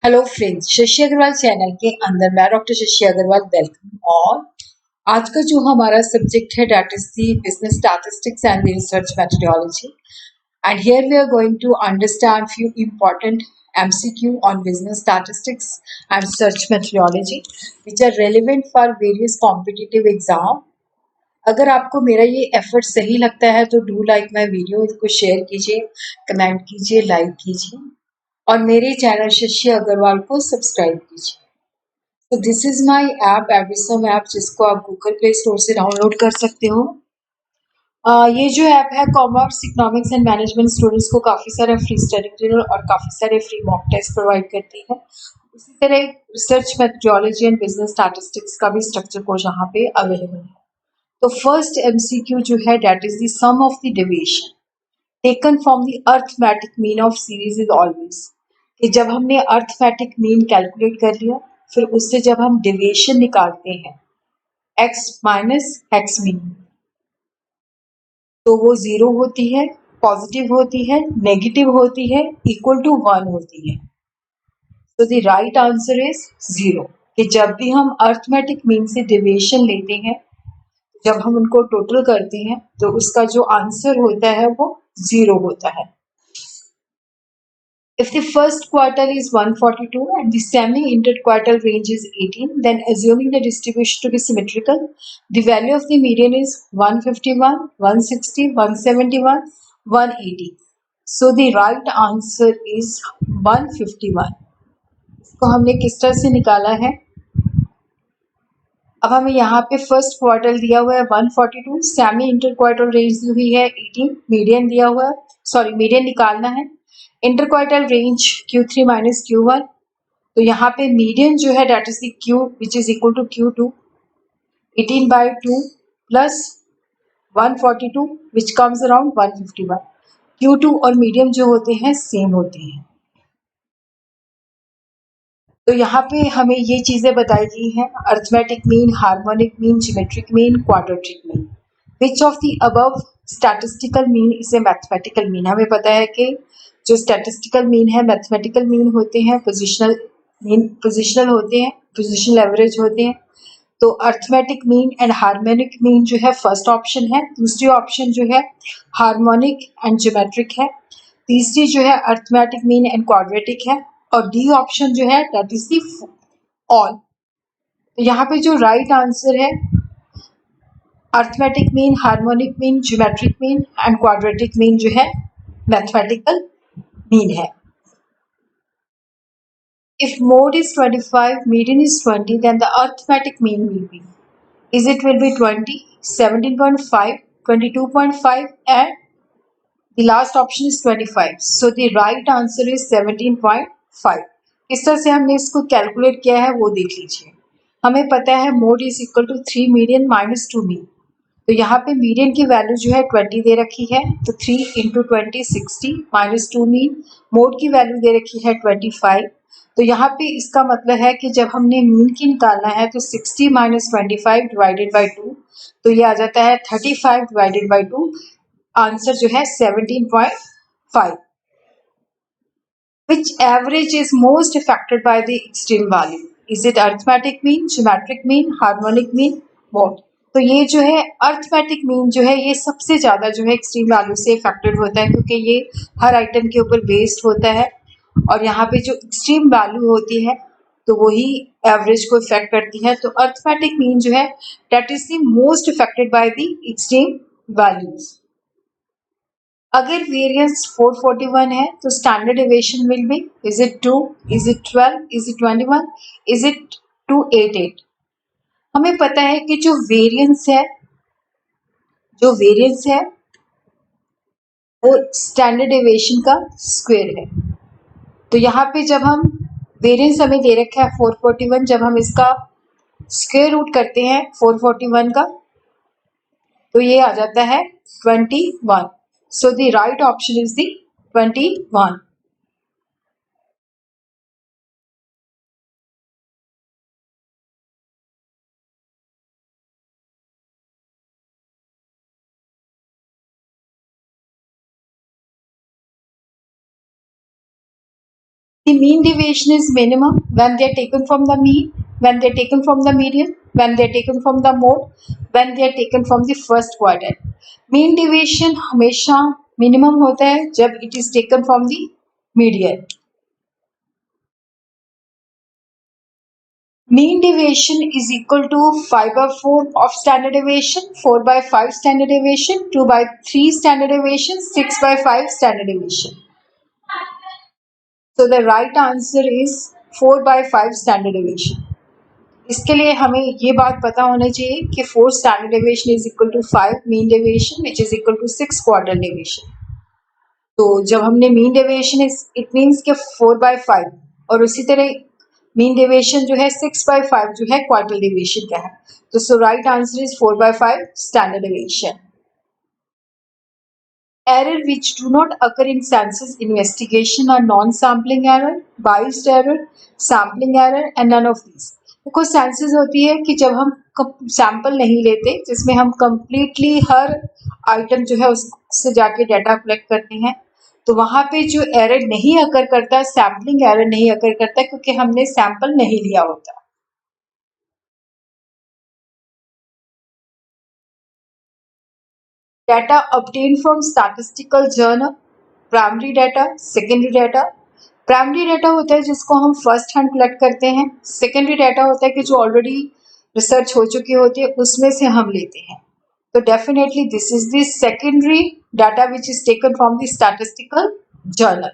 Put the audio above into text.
Hello friends, Shashi Agarwal channel के अंदर मैं डॉक्टर शशि अग्रवाल वेलकम। और आज का जो हमारा सब्जेक्ट है that is the business statistics and the research methodology. And here we are going to understand few important MCQ on business statistics and research methodology which are relevant for various competitive exam। अगर आपको मेरा ये effort सही लगता है तो do like my video, इसको share कीजिए, कमेंट कीजिए, लाइक कीजिए और मेरे चैनल शशि अग्रवाल को सब्सक्राइब कीजिए। तो दिस इज माय ऐप एविसम ऐप, जिसको आप गूगल प्ले स्टोर से डाउनलोड कर सकते हो। ये जो ऐप है commerce, economics and management students को काफ़ी सारा फ्री स्टडी मटेरियल और काफ़ी सारे फ्री मॉक टेस्ट प्रोवाइड करती है। उसी तरह research methodology and business statistics का भी स्ट्रक्चर कोर्स यहाँ पे अवेलेबल है। तो फर्स्ट MCQ जो है that is the sum of the deviation taken from the arithmetic mean of series is always, कि जब हमने अर्थमेटिक मीन कैलकुलेट कर लिया फिर उससे जब हम डेविएशन निकालते हैं x माइनस एक्स मीन, तो वो जीरो होती है, पॉजिटिव होती है, नेगेटिव होती है, इक्वल टू 1 होती है। तो the right answer is zero, कि जब भी हम अर्थमेटिक मीन से डेविएशन लेते हैं, जब हम उनको टोटल करते हैं तो उसका जो आंसर होता है वो जीरो होता है। If the first quartile is 142 and the semi-interquartile range is 18, then assuming the distribution to be symmetrical, the value of the median is 151, 160, 171, 180. So the right answer is 151. इसको हमने किस तरह से निकाला है? अब हमें यहाँ पे फर्स्ट क्वार्टर दिया हुआ है 142, सेमी इंटरक्वार्टर रेंज दी हुई है 18, मीडियन दिया हुआ है, सॉरी मीडियन निकालना है। इंटरक्वार्टर रेंज Q3 माइनस Q1, तो यहाँ पे मीडियन जो है that is the Q which is equal to Q2, 18/2 plus 142 which comes around 151। Q2 और मीडियम जो होते हैं सेम होते हैं। तो यहाँ पे हमें ये चीजें बताई गई हैं, arithmetic mean, harmonic mean, geometric mean, quadratic mean. Which of the above statistical mean is a mathematical mean. हमें पता है कि जो स्टैटिस्टिकल मीन है मैथमेटिकल मीन होते हैं, पोजिशनल मीन पोजिशनल होते हैं, पोजिशनल एवरेज होते हैं। तो arithmetic mean and harmonic mean जो है फर्स्ट ऑप्शन है, दूसरी ऑप्शन जो है हार्मोनिक एंड ज्योमेट्रिक है, तीसरी जो है अर्थमेटिक मीन एंड क्वाड्रेटिक है और डी ऑप्शन जो है दैट इज दी ऑल। तो यहाँ पे जो राइट आंसर है arithmetic mean, harmonic mean, geometric mean and quadratic mean जो है मैथमेटिकल मीन है। If mode is 25, median is 20, then the arithmetic mean will be, is it will be 20, 17.5, 22.5 and the last option is 25. So the right answer is 17.5. इस तरह से हमने इसको calculate किया है वो देख लीजिए। हमें पता है mode is equal to 3 median minus 2 mean, तो यहाँ पे मीडियन की वैल्यू जो है 20 दे रखी है, तो 3 इंटू 20 60 माइनस 2 मीन, मोड की वैल्यू दे रखी है 25। तो यहाँ पे इसका मतलब है कि जब हमने मीन की निकालना है तो 60 माइनस 25 डिवाइडेड बाई 2, तो ये आ जाता है 35 डिवाइडेड बाई 2। आंसर जो है 17.5। Which average is most affected by the extreme value? Is it arithmetic mean, geometric mean, harmonic mean, what? तो ये जो है अर्थमेटिक मीन जो है ये सबसे ज़्यादा जो है एक्सट्रीम वैल्यू से इफेक्टेड होता है, क्योंकि ये हर आइटम के ऊपर बेस्ड होता है और यहाँ पे जो एक्सट्रीम वैल्यू होती है तो वही एवरेज को इफेक्ट करती है। तो अर्थमेटिक मीन जो है that is the most affected by the extreme values. अगर वेरिएंस 441 है तो standard deviation will be, is it 2, is it 12, is it 21, is it 288। हमें पता है कि जो वेरिएंस है वो स्टैंडर्ड डेविएशन का स्क्वायर है। तो यहाँ पे जब हम वेरिएंस हमें दे रखा है 441, जब हम इसका स्क्वायर रूट करते हैं 441 का तो ये आ जाता है 21। So the right option is the 21। The mean deviation is minimum when they are taken from the mean, when they are taken from the median, when they are taken from the mode, when they are taken from the first quadrant. Mean deviation हमेशा minimum होता है जब it is taken from the median. Mean deviation is equal to 5/4 of standard deviation, 4/5 standard deviation, 2/3 standard deviation, 6/5 standard deviation. So the right answer is 4/5 standard deviation. इसके लिए हमें ये बात पता होना चाहिए कि 4 standard deviation is equal to 5 mean deviation which is equal to 6 quadrant deviation. तो जब हमने mean deviation is it means कि 4/5 और उसी तरह mean deviation जो है 6/5 जो है quadrant deviation का है. तो so right answer is 4/5 standard deviation. Error which do not occur in census investigation are non-sampling error, biased error, sampling error and none of these. देखो सेंसस होती है कि जब हम सैंपल नहीं लेते जिसमें हम कंप्लीटली हर आइटम जो है उससे जाके डाटा कलेक्ट करते हैं तो वहां पे जो एरर नहीं अकर करता, सैम्पलिंग एरर नहीं अकर करता क्योंकि हमने सैंपल नहीं लिया होता. Data obtained from statistical journal, primary data, secondary data. Primary data होता है जिसको हम फर्स्ट हैंड कलेक्ट करते हैं. सेकेंडरी डाटा होता है कि जो ऑलरेडी रिसर्च हो चुकी होती है उसमें से हम लेते हैं. तो definitely this is the secondary data which is taken from the statistical journal.